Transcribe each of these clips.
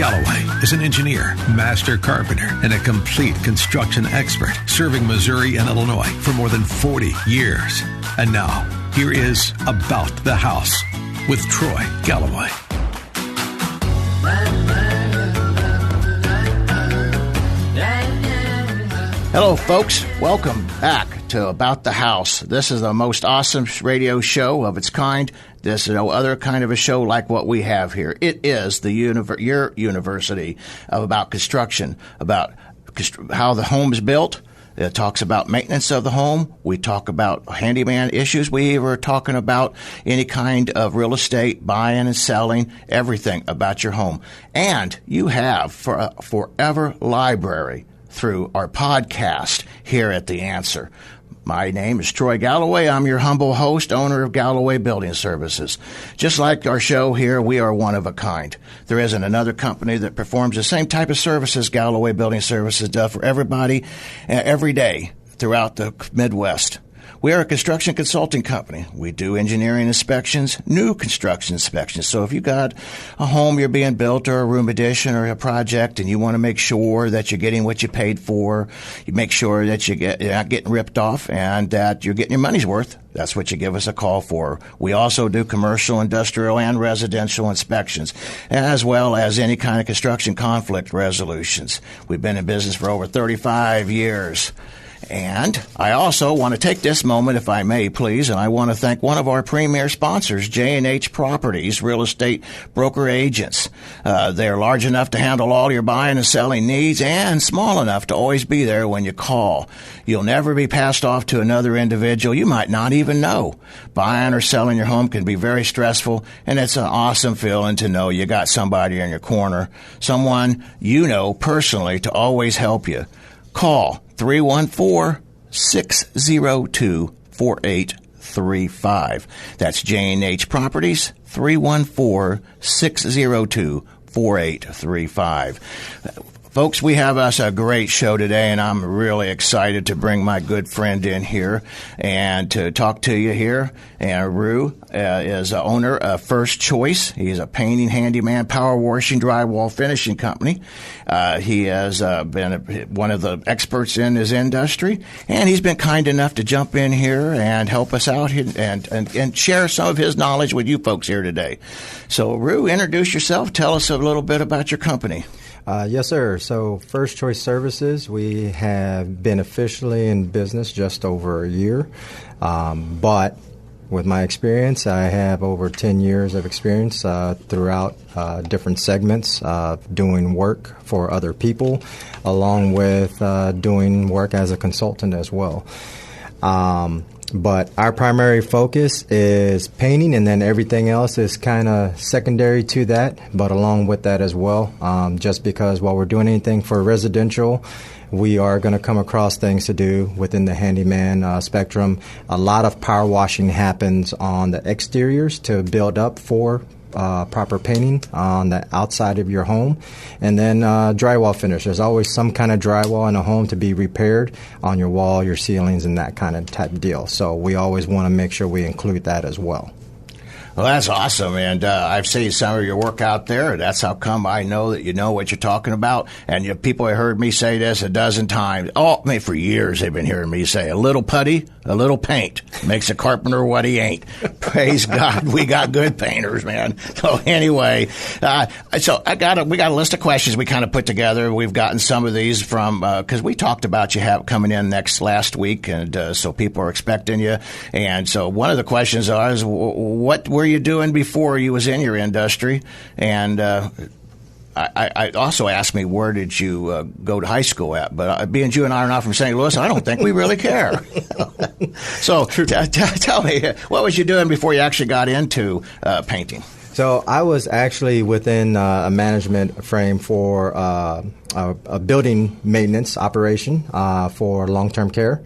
Galloway is an engineer, master carpenter, and a complete construction expert, serving Missouri and Illinois for more than 40 years. And now, here is About the House with Troy Galloway. Hello, folks. Welcome back to About the House. This is the most awesome radio show of its kind. There's no other kind of a show like what we have here. It is your university about construction, about how the home is built. It talks about maintenance of the home. We talk about handyman issues. We were talking about any kind of real estate, buying and selling, everything about your home. And you have for a forever library through our podcast here at The Answer. My name is Troy Galloway. I'm your humble host, owner of Galloway Building Services. Just like our show here, we are one of a kind. There isn't another company that performs the same type of services Galloway Building Services does for everybody every day throughout the Midwest. We are a construction consulting company. We do engineering inspections, new construction inspections. So if you got a home you're being built or a room addition or a project and you want to make sure that you're getting what you paid for, you make sure that you're not getting ripped off and that you're getting your money's worth, that's what you give us a call for. We also do commercial, industrial, and residential inspections, as well as any kind of construction conflict resolutions. We've been in business for over 35 years. And I also want to take this moment, if I may, please, and I want to thank one of our premier sponsors, J&H Properties, real estate broker agents. They're large enough to handle all your buying and selling needs and small enough to always be there when you call. You'll never be passed off to another individual you might not even know. Buying or selling your home can be very stressful, and it's an awesome feeling to know you got somebody in your corner, someone you know personally to always help you. Call 314-602-4835. That's J&H Properties, 314-602-4835. Folks, we have us a great show today, and I'm really excited to bring my good friend in here and to talk to you here. And Rue is the owner of First Choice. He's a painting, handyman, power washing, drywall finishing company. He has been one of the experts in his industry, and he's been kind enough to jump in here and help us out and share some of his knowledge with you folks here today. So, Rue, introduce yourself. Tell us a little bit about your company. Yes, sir. So First Choice Services, we have been officially in business just over a year. But with my experience, I have over 10 years of experience throughout different segments, doing work for other people, along with doing work as a consultant as well. But our primary focus is painting, and then everything else is kind of secondary to that, but along with that as well, just because while we're doing anything for residential, we are going to come across things to do within the handyman spectrum. A lot of power washing happens on the exteriors to build up for proper painting on the outside of your home. And then drywall finish. There's always some kind of drywall in a home to be repaired on your wall, your ceilings, and that kind of type of deal. So we always want to make sure we include that as well. Well, that's awesome, and I've seen some of your work out there. That's how come I know that you know what you're talking about. And people have heard me say this a dozen times. Oh, I mean, for years they've been hearing me say, a little putty, a little paint makes a carpenter what he ain't. Praise God, we got good painters, man. So anyway, we got a list of questions we kind of put together. We've gotten some of these from because we talked about you coming in last week, and so people are expecting you. And so one of the questions is, what were you doing before you was in your industry? And I also asked me, where did you go to high school at? But being you and I are not from St. Louis, I don't think we really care. So tell me, what was you doing before you actually got into painting? So I was actually within a management frame for a building maintenance operation for long-term care.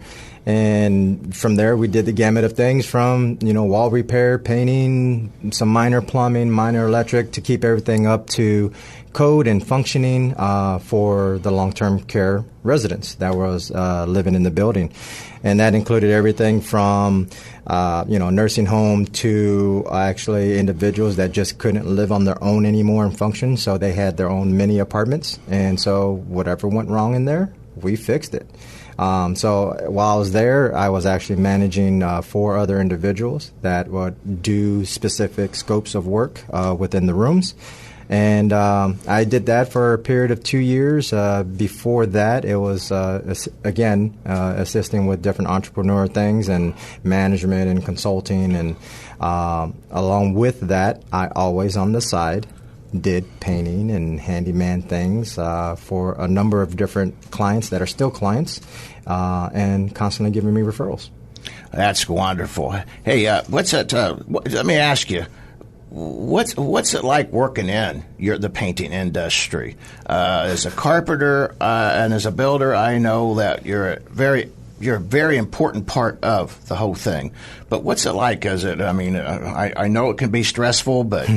And from there, we did the gamut of things from, wall repair, painting, some minor plumbing, minor electric to keep everything up to code and functioning for the long-term care residents that was living in the building. And that included everything from, nursing home to actually individuals that just couldn't live on their own anymore and function. So they had their own mini apartments. And so whatever went wrong in there, we fixed it. So while I was there, I was actually managing 4 other individuals that would do specific scopes of work within the rooms. And I did that for a period of 2 years. Before that, it was, assisting with different entrepreneur things and management and consulting. And along with that, I always on the side did painting and handyman things for a number of different clients that are still clients and constantly giving me referrals. That's wonderful. Hey, what's that? Let me ask you. What's it like working in the painting industry? As a carpenter and as a builder, I know that you're a very important part of the whole thing. But what's it like? I know it can be stressful, but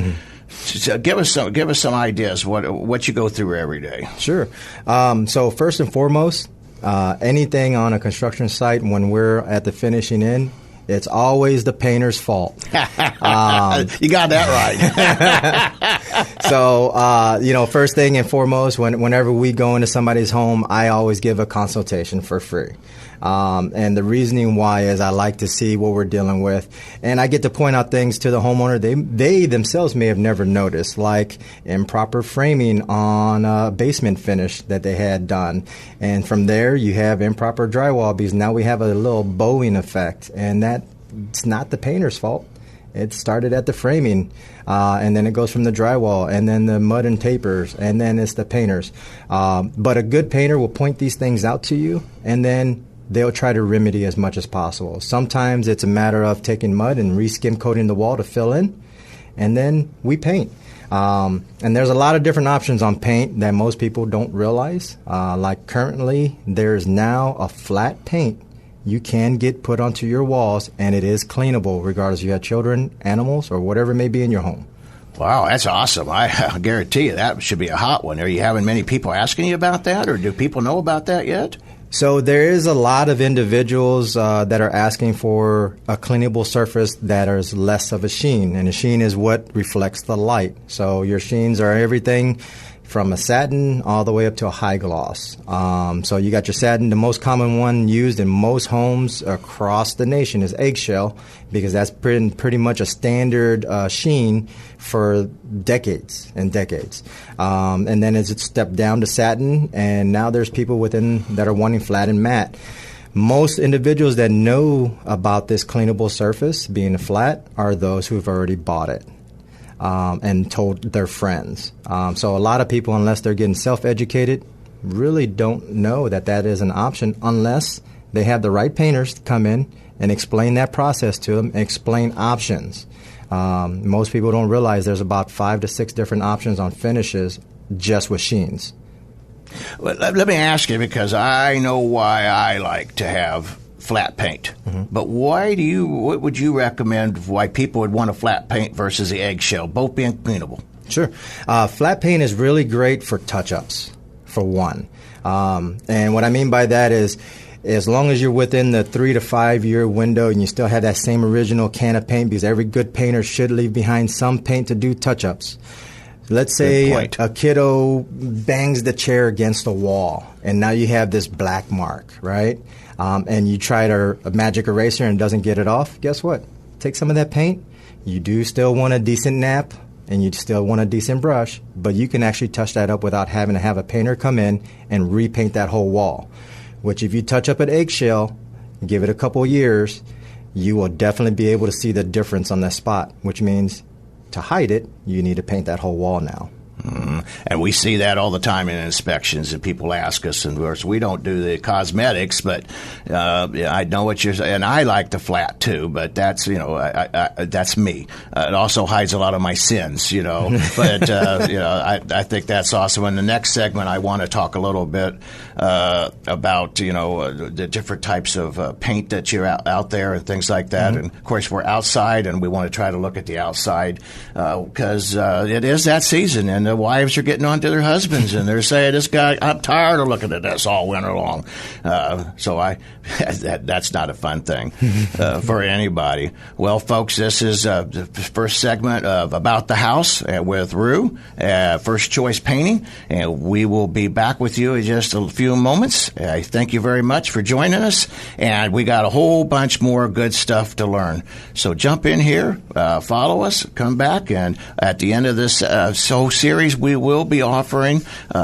give us some ideas what you go through every day. Sure. So first and foremost, anything on a construction site when we're at the finishing end, it's always the painter's fault. You got that right. So, first thing and foremost, whenever we go into somebody's home, I always give a consultation for free. And the reasoning why is I like to see what we're dealing with. And I get to point out things to the homeowner they themselves may have never noticed, like improper framing on a basement finish that they had done. And from there, you have improper drywall because now we have a little bowing effect. And that's not the painter's fault. It started at the framing, and then it goes from the drywall, and then the mud and tapers, and then it's the painters. But a good painter will point these things out to you, and then they'll try to remedy as much as possible. Sometimes it's a matter of taking mud and re-skim coating the wall to fill in, and then we paint. And there's a lot of different options on paint that most people don't realize. Like currently, there's now a flat paint you can get put onto your walls, and it is cleanable regardless if you have children, animals, or whatever may be in your home. Wow, that's awesome. I guarantee you that should be a hot one. Are you having many people asking you about that, or do people know about that yet? So there is a lot of individuals that are asking for a cleanable surface that is less of a sheen, and a sheen is what reflects the light. So your sheens are everything from a satin all the way up to a high gloss. So you got your satin. The most common one used in most homes across the nation is eggshell, because that's pretty much a standard sheen for decades and decades. And then as it stepped down to satin, and now there's people within that are wanting flat and matte. Most individuals that know about this cleanable surface being a flat are those who've already bought it. And told their friends. So a lot of people, unless they're getting self-educated, really don't know that is an option unless they have the right painters come in and explain that process to them, explain options. Most people don't realize there's about 5 to 6 different options on finishes just with sheens. Well, let me ask you, because I know why I like to have flat paint. Mm-hmm. But what would you recommend why people would want a flat paint versus the eggshell, both being cleanable? Sure. Flat paint is really great for touch-ups, for one. And what I mean by that is, as long as you're within the 3 to 5 year window and you still have that same original can of paint, because every good painter should leave behind some paint to do touch-ups. Let's say a kiddo bangs the chair against the wall, and now you have this black mark, right? And you tried a magic eraser and it doesn't get it off. Guess what? Take some of that paint. You do still want a decent nap, and you still want a decent brush, but you can actually touch that up without having to have a painter come in and repaint that whole wall. Which if you touch up an eggshell, give it a couple years, you will definitely be able to see the difference on that spot, which means to hide it, you need to paint that whole wall now. And we see that all the time in inspections, and people ask us, and of course we don't do the cosmetics, but I know what you're saying, and I like the flat too, but that's, that's me. It also hides a lot of my sins, but I think that's awesome. In the next segment, I want to talk a little bit about, the different types of paint that you're out there and things like that. And of course, we're outside, and we want to try to look at the outside because it is that season, and the wives are getting on to their husbands, and they're saying, "This guy, I'm tired of looking at this all winter long." So that's not a fun thing for anybody. Well, folks, this is the first segment of About the House with Rue, First Choice Painting, and we will be back with you in just a few moments. I thank you very much for joining us, and we got a whole bunch more good stuff to learn. So jump in here, follow us, come back, and at the end of this series, we will be offering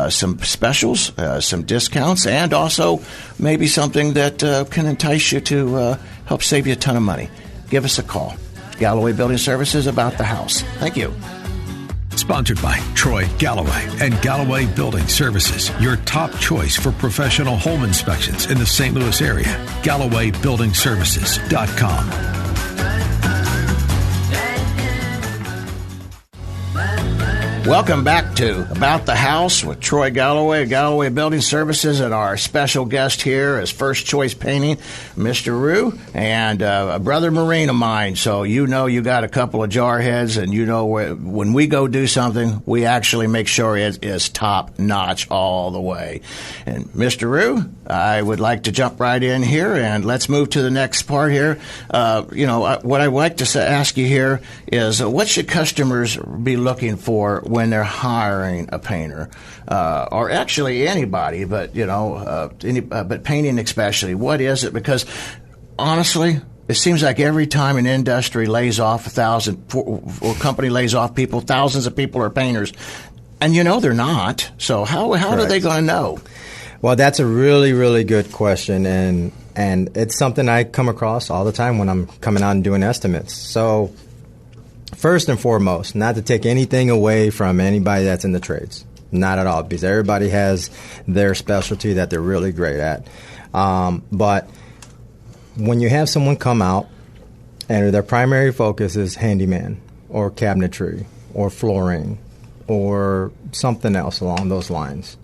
some specials, some discounts, and also maybe something that can entice you to help save you a ton of money. Give us a call. Galloway Building Services, About the House. Thank you. Sponsored by Troy Galloway and Galloway Building Services, your top choice for professional home inspections in the St. Louis area. GallowayBuildingServices.com. Welcome back to About the House with Troy Galloway, Galloway Building Services, and our special guest here is First Choice Painting, Mr. Rue, and a brother Marine of mine. So you got a couple of jarheads, and when we go do something, we actually make sure it is top notch all the way. And Mr. Rue, I would like to jump right in here, and let's move to the next part here. What I'd like to ask you here is what should customers be looking for when they're hiring a painter, or actually anybody, but but painting especially? What is it? Because honestly, it seems like every time an industry lays off 1,000 or company lays off people, thousands of people are painters, and they're not. So how are they going to know? Well, that's a really, really good question, and it's something I come across all the time when I'm coming out and doing estimates. So first and foremost, not to take anything away from anybody that's in the trades. Not at all, because everybody has their specialty that they're really great at. But when you have someone come out and their primary focus is handyman or cabinetry or flooring or something else along those lines,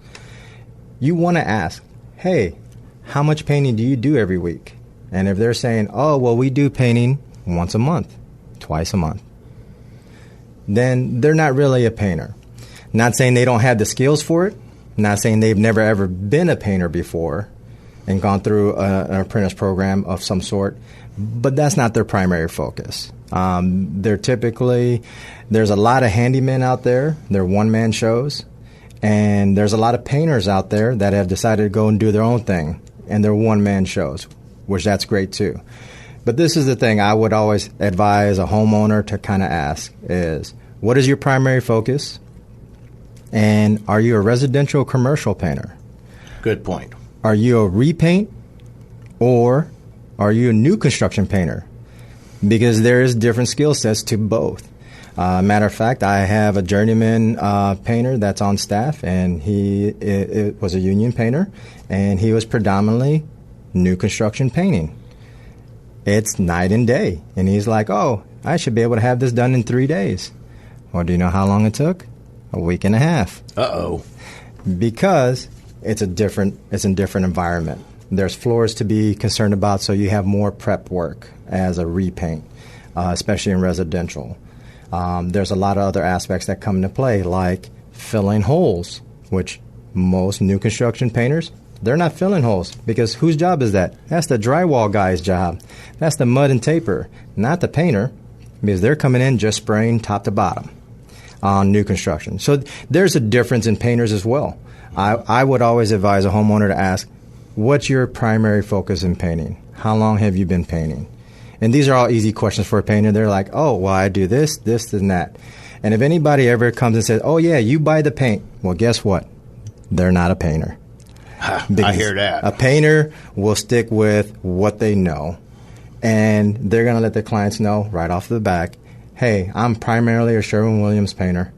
you want to ask, hey, how much painting do you do every week? And if they're saying, oh, well, we do painting once a month, twice a month, then they're not really a painter. Not saying they don't have the skills for it, not saying they've never ever been a painter before and gone through an apprentice program of some sort, but that's not their primary focus. There's a lot of handymen out there, they're one-man shows, and there's a lot of painters out there that have decided to go and do their own thing, and they're one-man shows, which that's great too. But this is the thing I would always advise a homeowner to kind of ask is, what is your primary focus? And are you a residential or commercial painter? Good point. Are you a repaint or are you a new construction painter? Because there is different skill sets to both. Matter of fact, I have a journeyman painter that's on staff, and he was a union painter, and he was predominantly new construction painting. It's night and day. And he's like, oh, I should be able to have this done in 3 days. Well, do you know how long it took? A week and a half. Uh-oh. Because it's a different environment. There's floors to be concerned about, so you have more prep work as a repaint, especially in residential. There's a lot of other aspects that come into play, like filling holes, which most new construction painters, they're not filling holes, because whose job is that? That's the drywall guy's job. That's the mud and taper, not the painter, because they're coming in just spraying top to bottom on new construction. So there's a difference in painters as well. I would always advise a homeowner to ask, what's your primary focus in painting? How long have you been painting? And these are all easy questions for a painter. They're like, oh, well, I do this, this, and that. And if anybody ever comes and says, oh, yeah, you buy the paint, well, guess what? They're not a painter. I hear that. A painter will stick with what they know, and they're going to let their clients know right off the back, hey, I'm primarily a Sherwin-Williams painter,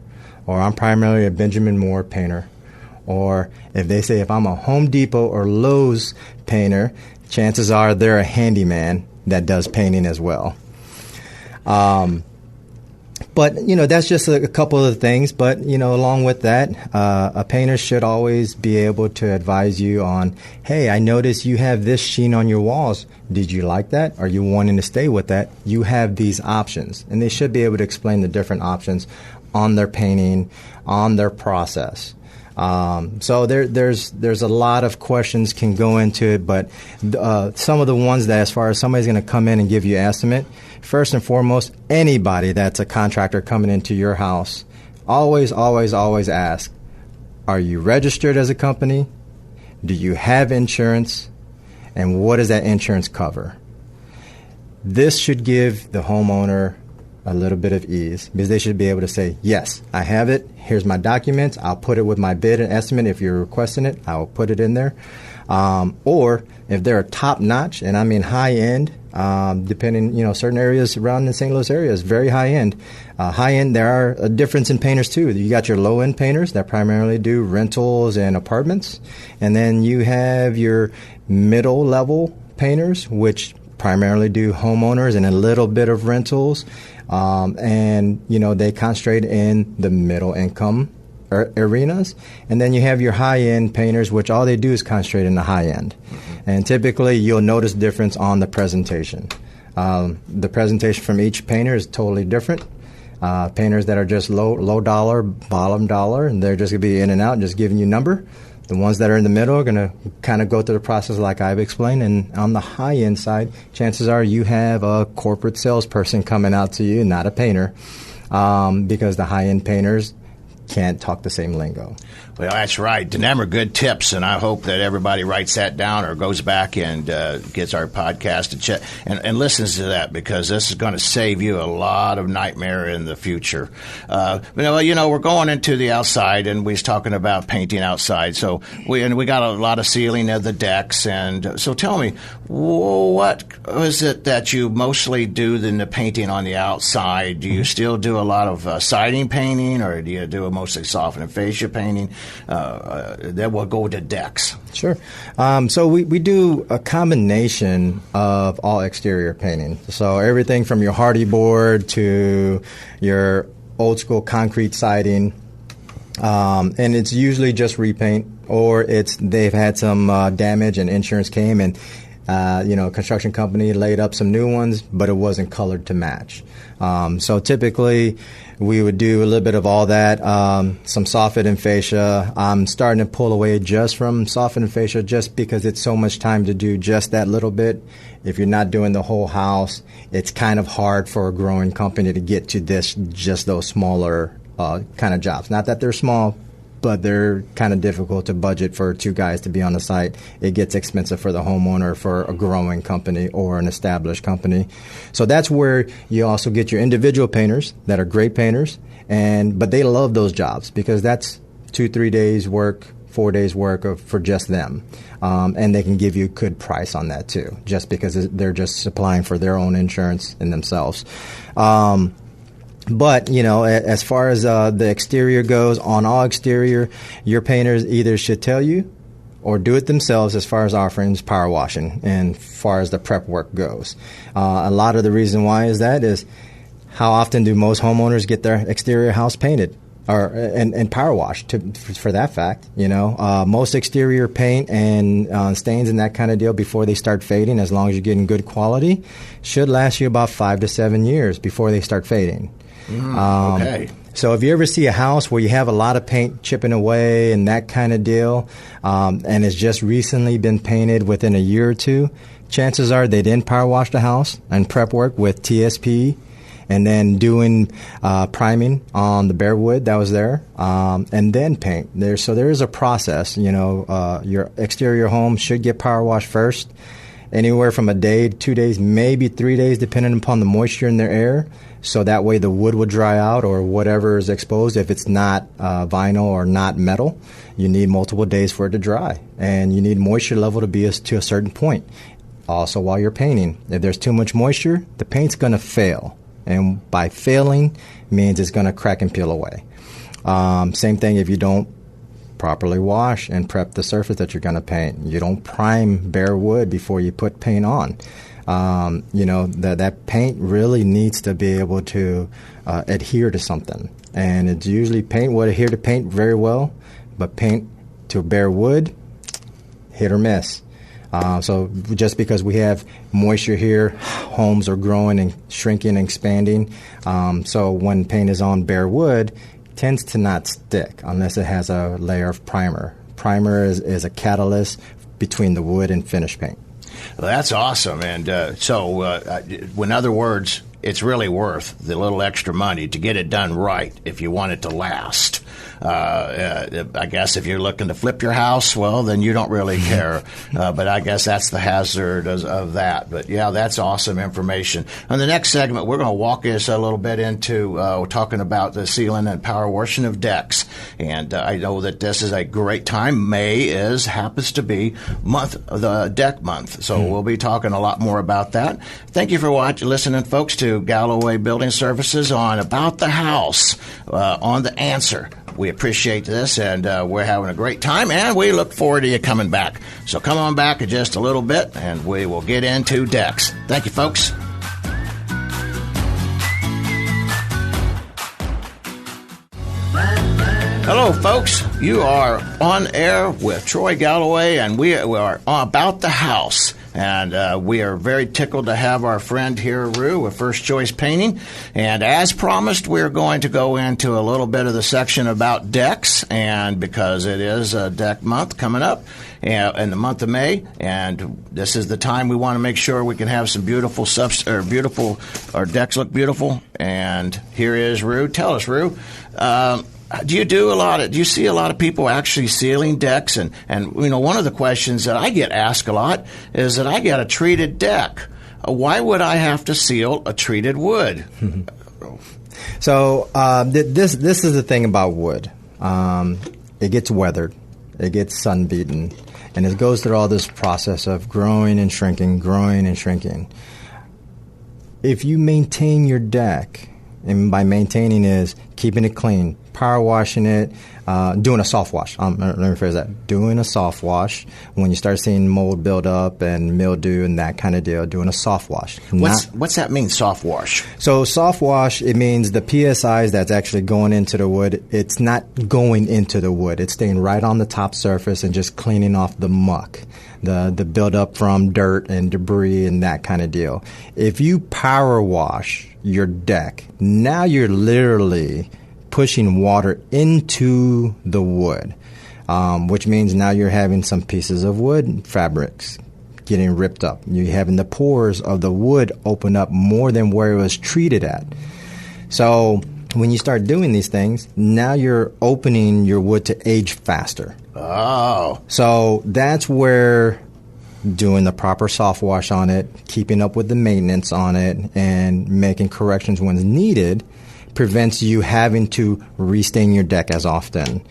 or I'm primarily a Benjamin Moore painter. Or if they say if I'm a Home Depot or Lowe's painter, chances are they're a handyman that does painting as well. But, that's just a couple of things. But, along with that, a painter should always be able to advise you on, hey, I noticed you have this sheen on your walls. Did you like that? Are you wanting to stay with that? You have these options. And they should be able to explain the different options on their painting, on their process. So there's a lot of questions can go into it, but some of the ones that, as far as somebody's going to come in and give you an estimate, first and foremost, anybody that's a contractor coming into your house, always ask, are you registered as a company? Do you have insurance? And what does that insurance cover? This should give the homeowner a little bit of ease, because they should be able to say, yes, I have it. Here's my documents. I'll put it with my bid and estimate. If you're requesting it, I'll put it in there. Or if they're top notch, and I mean high end, depending, certain areas around the St. Louis area is very high end. There are a difference in painters too. You got your low end painters that primarily do rentals and apartments. And then you have your middle level painters, which primarily do homeowners and a little bit of rentals. They concentrate in the middle income arenas. And then you have your high-end painters, which all they do is concentrate in the high end. Mm-hmm. And typically you'll notice difference on the presentation. The presentation from each painter is totally different. Painters that are just low dollar, bottom dollar, and they're just going to be in and out, just giving you a number. The ones that are in the middle are going to kind of go through the process like I've explained. And on the high-end side, chances are you have a corporate salesperson coming out to you, not a painter, because the high-end painters can't talk the same lingo. Well, that's right. Them are good tips, and I hope that everybody writes that down or goes back and gets our podcast and check and listens to that, because this is going to save you a lot of nightmare in the future. We're going into the outside, and we was talking about painting outside. So we got a lot of sealing of the decks, and so tell me, what is it that you mostly do in the painting on the outside? Do you still do a lot of siding painting, or do you do mostly soffit and fascia painting? Then we'll go to decks. Sure. So we do a combination of all exterior painting. So everything from your hardy board to your old school concrete siding, and it's usually just repaint, or they've had some damage and insurance came and construction company laid up some new ones, but it wasn't colored to match. So typically we would do a little bit of all that, some soffit and fascia. I'm starting to pull away just from soffit and fascia just because it's so much time to do just that little bit. If you're not doing the whole house, it's kind of hard for a growing company to get to just those smaller kind of jobs. Not that they're small, but they're kind of difficult to budget for two guys to be on the site. It gets expensive for the homeowner for a growing company or an established company. So that's where you also get your individual painters that are great painters, but they love those jobs because that's 2-3 days work, 4 days work for just them. And they can give you a good price on that too, just because they're just supplying for their own insurance and themselves. But, as far as the exterior goes, on all exterior, your painters either should tell you or do it themselves as far as offerings, power washing, and far as the prep work goes. A lot of the reason why is how often do most homeowners get their exterior house painted and power washed for that fact? Most exterior paint and stains and that kind of deal before they start fading, as long as you're getting good quality, should last you about 5 to 7 years before they start fading. Okay. So if you ever see a house where you have a lot of paint chipping away and that kind of deal, and it's just recently been painted within a year or two, chances are they didn't power wash the house and prep work with TSP and then doing priming on the bare wood that was there, and then paint. So there is a process. Your exterior home should get power washed first, anywhere from a day, 2 days, maybe 3 days, depending upon the moisture in their air. So that way the wood would dry out or whatever is exposed. If it's not vinyl or not metal, you need multiple days for it to dry. And you need moisture level to be to a certain point. Also, while you're painting, if there's too much moisture, the paint's going to fail. And by failing means it's going to crack and peel away. Same thing if you don't properly wash and prep the surface that you're going to paint. You don't prime bare wood before you put paint on. That paint really needs to be able to adhere to something. And it's usually paint will adhere to paint very well, but paint to bare wood, hit or miss. So just because we have moisture here, homes are growing and shrinking and expanding. So when paint is on bare wood, it tends to not stick unless it has a layer of primer. Primer is a catalyst between the wood and finished paint. Well, that's awesome. And in other words, it's really worth the little extra money to get it done right if you want it to last. I guess if you're looking to flip your house, well, then you don't really care. But I guess that's the hazard of that. But, yeah, that's awesome information. On the next segment, we're going to walk us a little bit into talking about the sealing and power washing of decks. And I know that this is a great time. May happens to be the deck month. So we'll be talking a lot more about that. Thank you for listening, folks, to Galloway Building Services on About the House on The Answer. We appreciate this, and we're having a great time, and we look forward to you coming back. So come on back in just a little bit, and we will get into decks. Thank you, folks. Hello, folks. You are on air with Troy Galloway, and we are About the House. And we are very tickled to have our friend here, Rue, with First Choice Painting. And as promised, we're going to go into a little bit of the section about decks, and because it is a deck month coming up in the month of May, and this is the time we want to make sure we can have some our decks look beautiful. And here is Rue. Tell us, Rue. Do you see a lot of people actually sealing decks? And one of the questions that I get asked a lot is that I get a treated deck. Why would I have to seal a treated wood? So this is the thing about wood. It gets weathered. It gets sun beaten. And it goes through all this process of growing and shrinking. If you maintain your deck, and by maintaining is keeping it clean, power washing it, doing a soft wash. Let me rephrase that. Doing a soft wash. When you start seeing mold build up and mildew and that kind of deal, doing a soft wash. What's that mean, soft wash? So soft wash, it means the PSIs that's actually going into the wood, it's not going into the wood. It's staying right on the top surface and just cleaning off the muck, the buildup from dirt and debris and that kind of deal. If you power wash your deck, now you're literally pushing water into the wood, which means now you're having some pieces of wood fabrics getting ripped up. You're having the pores of the wood open up more than where it was treated at. So when you start doing these things, now you're opening your wood to age faster. Oh. So that's where doing the proper soft wash on it, keeping up with the maintenance on it, and making corrections when needed prevents you having to restain your deck as often.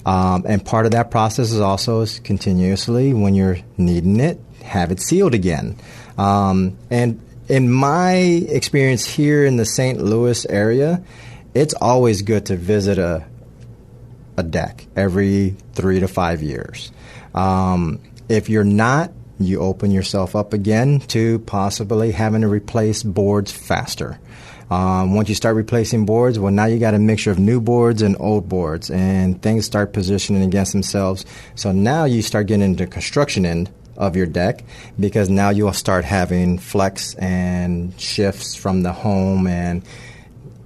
And part of that process is also continuously, when you're needing it, have it sealed again. And in my experience here in the St. Louis area, it's always good to visit a deck every 3 to 5 years. If you're not, you open yourself up again to possibly having to replace boards faster. Once you start replacing boards, well, now you got a mixture of new boards and old boards, and things start positioning against themselves. So now you start getting into the construction end of your deck, because now you'll start having flex and shifts from the home, and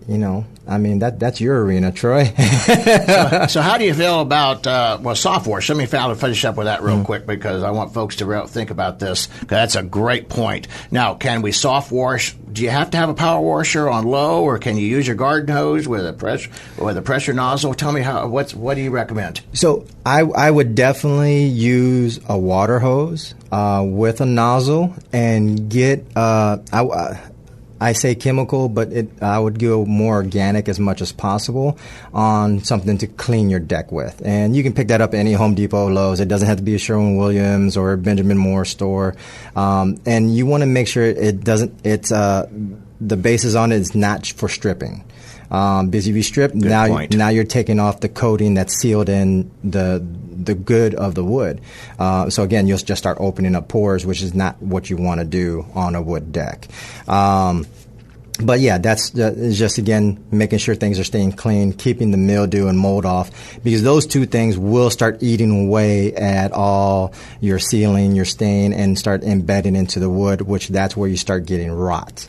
that's your arena, Troy. So how do you feel about soft wash? Let me finish up with that real quick, because I want folks to think about this, because that's a great point. Now, can we soft wash? Do you have to have a power washer on low, or can you use your garden hose with a pressure nozzle? Tell me what do you recommend? So I would definitely use a water hose with a nozzle, and get I say chemical, but I would go more organic as much as possible on something to clean your deck with. And you can pick that up at any Home Depot, Lowe's. It doesn't have to be a Sherwin-Williams or a Benjamin Moore store. And you want to make sure the basis on it is not for stripping. Because if you strip, now you're taking off the coating that's sealed in the good of the wood. So again, you'll just start opening up pores, which is not what you want to do on a wood deck. But yeah, that's just, again, making sure things are staying clean, keeping the mildew and mold off, because those two things will start eating away at all your sealing, your stain, and start embedding into the wood, which that's where you start getting rot.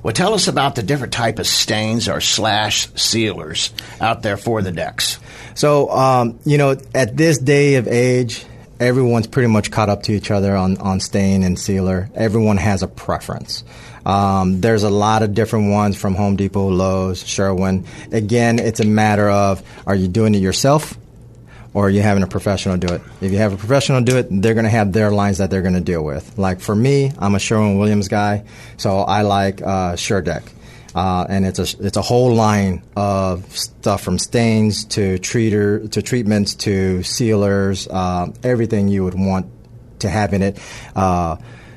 Well, tell us about the different type of stains or slash sealers out there for the decks. So, at this day of age, everyone's pretty much caught up to each other on stain and sealer. Everyone has a preference. There's a lot of different ones from Home Depot, Lowe's, Sherwin. Again, it's a matter of, are you doing it yourself or are you having a professional do it? If you have a professional do it, they're going to have their lines that they're going to deal with. Like for me, I'm a Sherwin-Williams guy, so I like SureDeck. And it's a whole line of stuff from stains to treatments to sealers, everything you would want to have in it.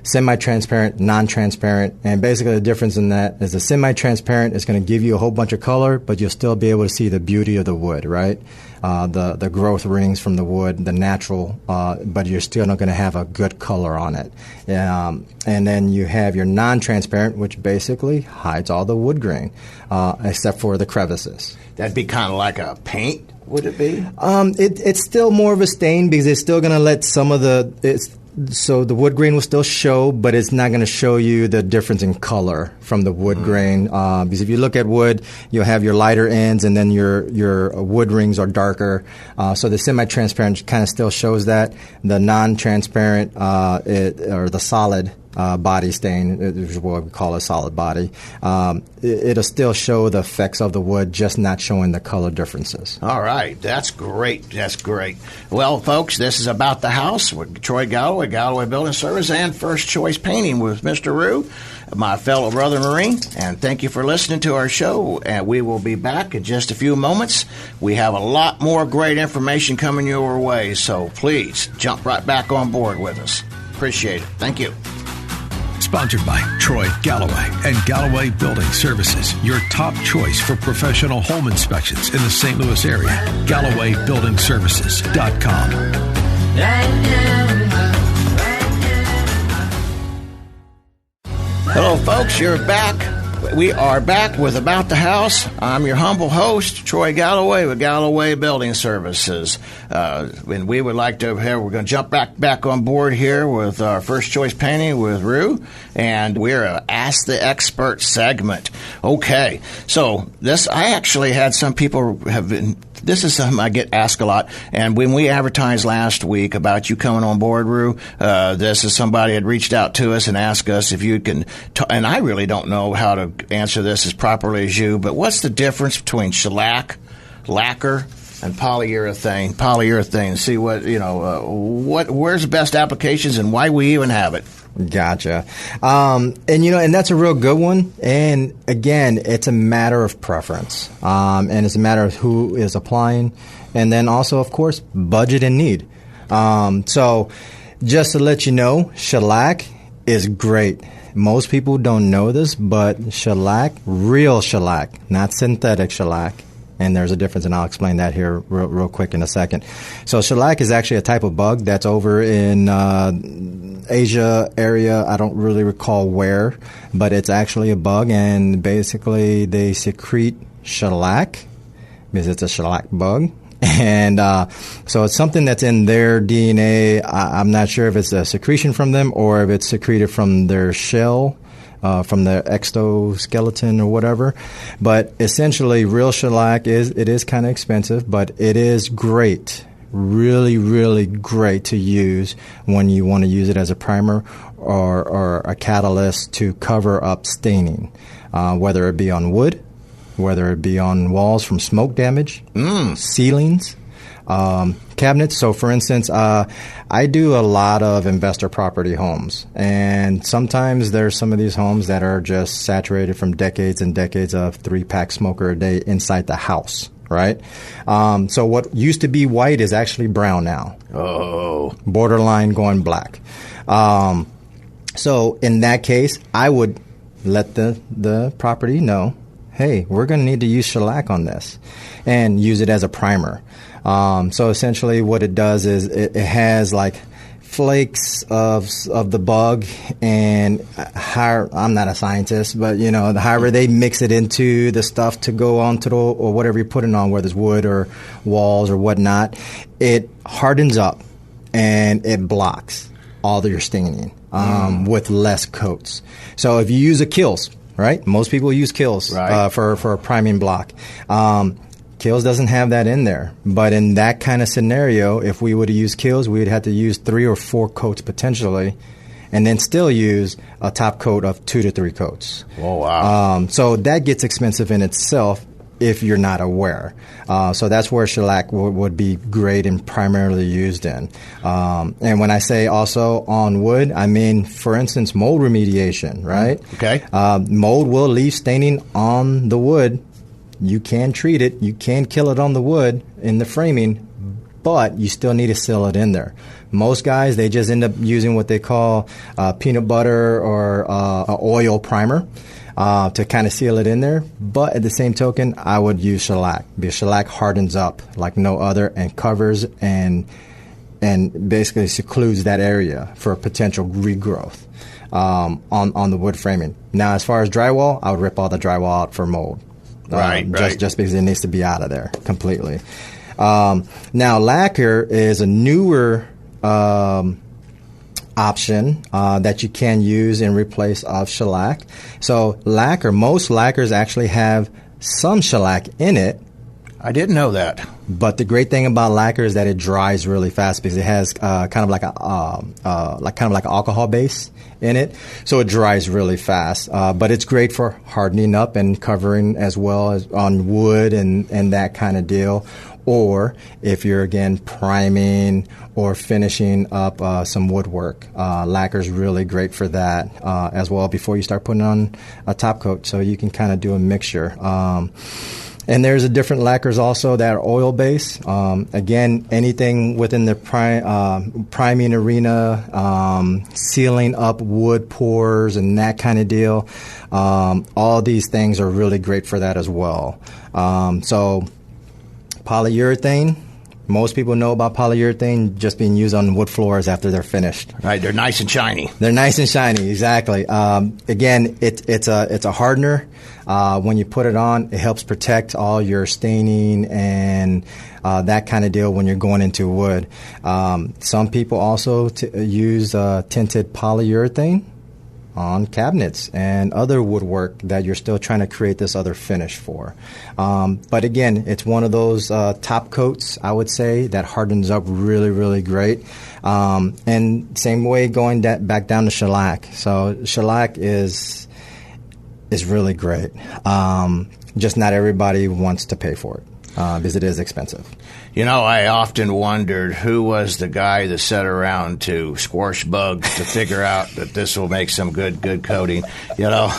Semi-transparent, non-transparent, and basically the difference in that is the semi-transparent is going to give you a whole bunch of color, but you'll still be able to see the beauty of the wood, right? The growth rings from the wood, the natural, but you're still not going to have a good color on it. And then you have your non-transparent, which basically hides all the wood grain, except for the crevices. That'd be kind of like a paint, would it be? It's still more of a stain because it's still going to let some of so the wood grain will still show, but it's not going to show you the difference in color from the wood grain. Because if you look at wood, you'll have your lighter ends, and then your wood rings are darker. So the semi-transparent kind of still shows that. The non-transparent or the solid body stain, which is what we call a solid body, it'll still show the effects of the wood, just not showing the color differences. All right. That's great. That's great. Well, folks, this is About the House with Troy Galloway, Galloway Building Services, and First Choice Painting with Mr. Rue, my fellow brother Marine. And thank you for listening to our show. And we will be back in just a few moments. We have a lot more great information coming your way, so please jump right back on board with us. Appreciate it. Thank you. Sponsored by Troy Galloway and Galloway Building Services, your top choice for professional home inspections in the St. Louis area. GallowayBuildingServices.com. Hello, folks. You're back. We are back with About the House. I'm your humble host, Troy Galloway with Galloway Building Services. And we would like to we're going to jump back on board here with our First Choice Painting with Rue. And we're a Ask the Expert segment. Okay. So I actually had some people this is something I get asked a lot. And when we advertised last week about you coming on board, Rue, this is somebody had reached out to us and asked us if you can, and I really don't know how to answer this as properly as you, but what's the difference between shellac, lacquer, and polyurethane? See where's the best applications and why we even have it. Gotcha. And that's a real good one. And again, it's a matter of preference. And it's a matter of who is applying. And then also, of course, budget and need. So just to let you know, shellac is great. Most people don't know this, but shellac, real shellac, not synthetic shellac. And there's a difference, and I'll explain that here real quick in a second. So shellac is actually a type of bug that's over in Asia area. I don't really recall where, but it's actually a bug, and basically they secrete shellac because it's a shellac bug. And so it's something that's in their DNA. I'm not sure if it's a secretion from them or if it's secreted from their shell. From the exoskeleton or whatever. But essentially, real shellac is kind of expensive, but it is great, really, really great to use when you want to use it as a primer or a catalyst to cover up staining, whether it be on wood, whether it be on walls from smoke damage, ceilings, cabinets. So, for instance, I do a lot of investor property homes, and sometimes there's some of these homes that are just saturated from decades and decades of 3-pack smoker a day inside the house, right? So what used to be white is actually brown now. Oh. Borderline going black. So in that case, I would let the property know, hey, we're going to need to use shellac on this and use it as a primer. So essentially what it does is it has like flakes of the bug, and I'm not a scientist, but however they mix it into the stuff to go onto or whatever you're putting on, whether it's wood or walls or whatnot, it hardens up and it blocks all of your staining with less coats. So if you use a Kills, right? Most people use Kills for a priming block. Kills doesn't have that in there. But in that kind of scenario, if we would have used Kills, we would have to use 3 or 4 coats potentially, and then still use a top coat of 2 to 3 coats. Oh, wow. So that gets expensive in itself if you're not aware. So that's where shellac would be great and primarily used in. And when I say also on wood, I mean, for instance, mold remediation, right? Okay. Mold will leave staining on the wood. You can treat it. You can kill it on the wood in the framing, but you still need to seal it in there. Most guys, they just end up using what they call peanut butter or oil primer to kind of seal it in there. But at the same token, I would use shellac, because shellac hardens up like no other and covers and basically secludes that area for potential regrowth on the wood framing. Now, as far as drywall, I would rip all the drywall out for mold. Right. Just because it needs to be out of there completely. Now, lacquer is a newer option that you can use in replace of shellac. So most lacquers actually have some shellac in it. I didn't know that. But the great thing about lacquer is that it dries really fast, because it has kind of like an alcohol base in it, so it dries really fast. But it's great for hardening up and covering as well as on wood and that kind of deal. Or if you're, again, priming or finishing up some woodwork, lacquer's really great for that as well before you start putting on a top coat, so you can kind of do a mixture. And there's a different lacquers also that are oil-based. Again, anything within the priming arena, sealing up wood pores and that kind of deal. All these things are really great for that as well. So polyurethane, most people know about polyurethane just being used on wood floors after they're finished. Right, they're nice and shiny. They're nice and shiny, exactly. Again, it's a hardener. When you put it on, it helps protect all your staining and that kind of deal when you're going into wood. Some people also use tinted polyurethane on cabinets and other woodwork that you're still trying to create this other finish for. But again, it's one of those top coats, I would say, that hardens up really, really great. And same way going back down to shellac. So shellac is really great. Just not everybody wants to pay for it because it is expensive. I often wondered who was the guy that sat around to squash bugs to figure out that this will make some good coating. Well,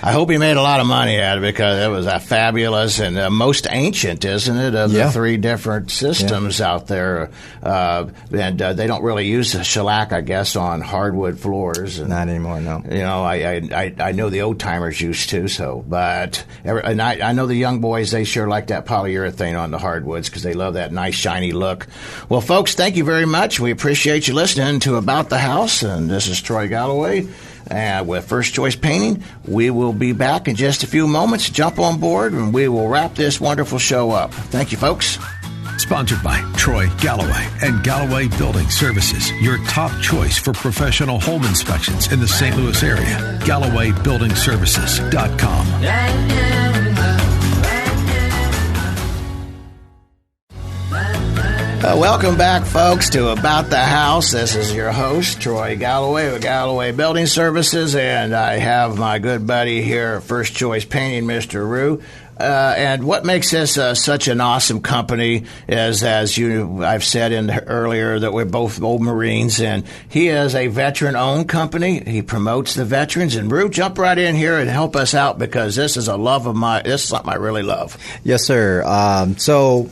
I hope he made a lot of money out of it, because it was a fabulous and most ancient, isn't it, of the 3 different systems out there. And they don't really use the shellac, I guess, on hardwood floors. And, not anymore, no. I know the old timers used to, but I know the young boys, they sure like that polyurethane on the hardwoods because they love that nice shiny look. Well, folks, thank you very much. We appreciate you listening to About the House, and this is Troy Galloway. With First Choice Painting. We will be back in just a few moments. Jump on board and we will wrap this wonderful show up. Thank you, folks. Sponsored by Troy Galloway and Galloway Building Services, your top choice for professional home inspections in the St. Louis area. GallowayBuildingServices.com. Welcome back, folks, to About the House. This is your host, Troy Galloway with Galloway Building Services, and I have my good buddy here, First Choice Painting, Mr. Rue And what makes this such an awesome company is, as I've said earlier, that we're both old Marines, and he is a veteran-owned company. He promotes the veterans. And Rue, jump right in here and help us out, because this is this is something I really love. Yes, sir. So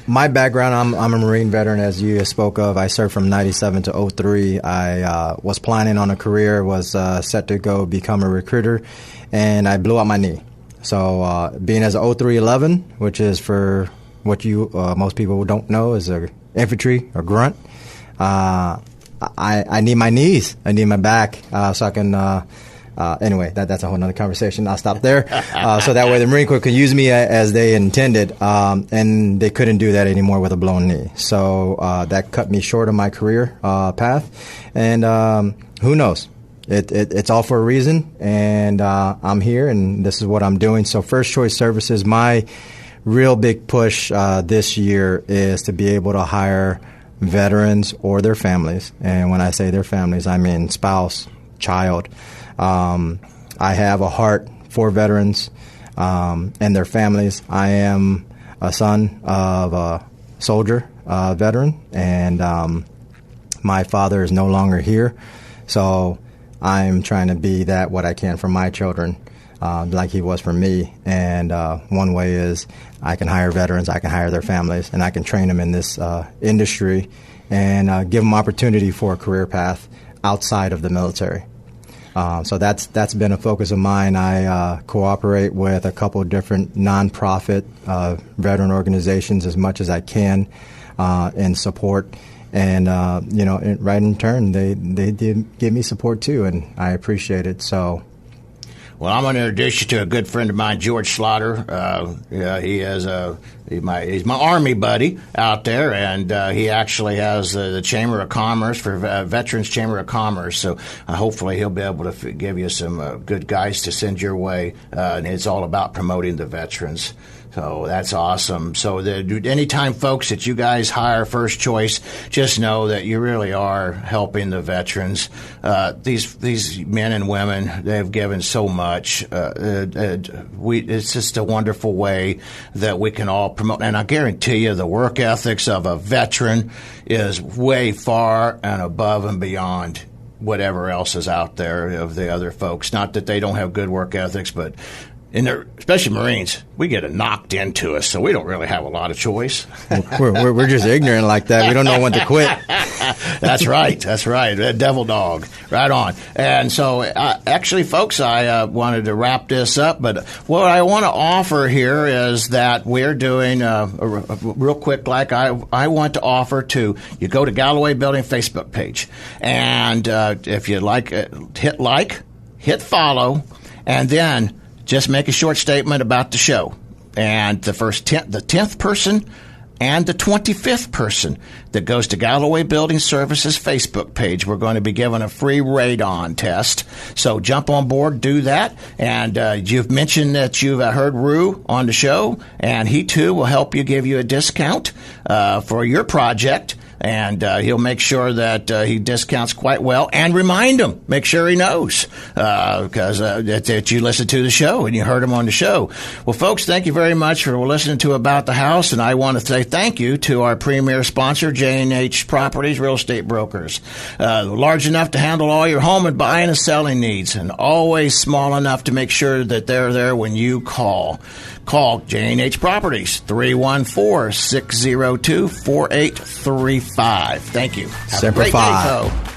my background, I'm a Marine veteran, as you spoke of. I served from 97 to 03. I was planning on a career, was set to go become a recruiter, and I blew out my knee. So being as a 0311, which is for what you most people don't know is a infantry or grunt, I need my knees. I need my back so I can. Anyway, that's a whole nother conversation. I'll stop there. So that way the Marine Corps can use me as they intended, and they couldn't do that anymore with a blown knee. So that cut me short of my career path, and who knows? It's all for a reason, and I'm here, and this is what I'm doing. So First Choice Services, my real big push this year is to be able to hire veterans or their families. And when I say their families, I mean spouse, child. I have a heart for veterans and their families. I am a son of a soldier, veteran, and my father is no longer here. So I'm trying to be what I can for my children, like he was for me. And one way is I can hire veterans, I can hire their families, and I can train them in this industry and give them opportunity for a career path outside of the military. So that's been a focus of mine. I cooperate with a couple of different nonprofit veteran organizations as much as I can in support. And, right in turn, they did give me support, too, and I appreciate it. So, well, I'm going to introduce you to a good friend of mine, George Slaughter. He's my Army buddy out there, and he actually has the Chamber of Commerce for Veterans Chamber of Commerce. So hopefully he'll be able to give you some good guys to send your way, and it's all about promoting the veterans. So that's awesome. So anytime, folks, that you guys hire First Choice, just know that you really are helping the veterans. These men and women, they have given so much. It's just a wonderful way that we can all promote. And I guarantee you the work ethics of a veteran is way far and above and beyond whatever else is out there of the other folks. Not that they don't have good work ethics, but especially Marines, we get it knocked into us, so we don't really have a lot of choice. We're just ignorant like that. We don't know when to quit. That's right. Devil dog. Right on. And so, actually, folks, I wanted to wrap this up, but what I want to offer here is that we're doing real quick, like I want to offer you go to Galloway Building Facebook page, and if you hit follow, and then just make a short statement about the show. And the 10th person and the 25th person that goes to Galloway Building Services Facebook page, we're going to be giving a free radon test. So jump on board, do that. And you've mentioned that you've heard Rue on the show, and he too will help you, give you a discount for your project. And he'll make sure that he discounts quite well, and remind him, make sure he knows, because that you listened to the show and you heard him on the show. Well, folks, thank you very much for listening to About the House, and I want to say thank you to our premier sponsor, J&H Properties, Real Estate Brokers. Large enough to handle all your home and buying and selling needs, and always small enough to make sure that they're there when you call. Call J&H Properties, 314-602-4835. Thank you. Have a great day, folks.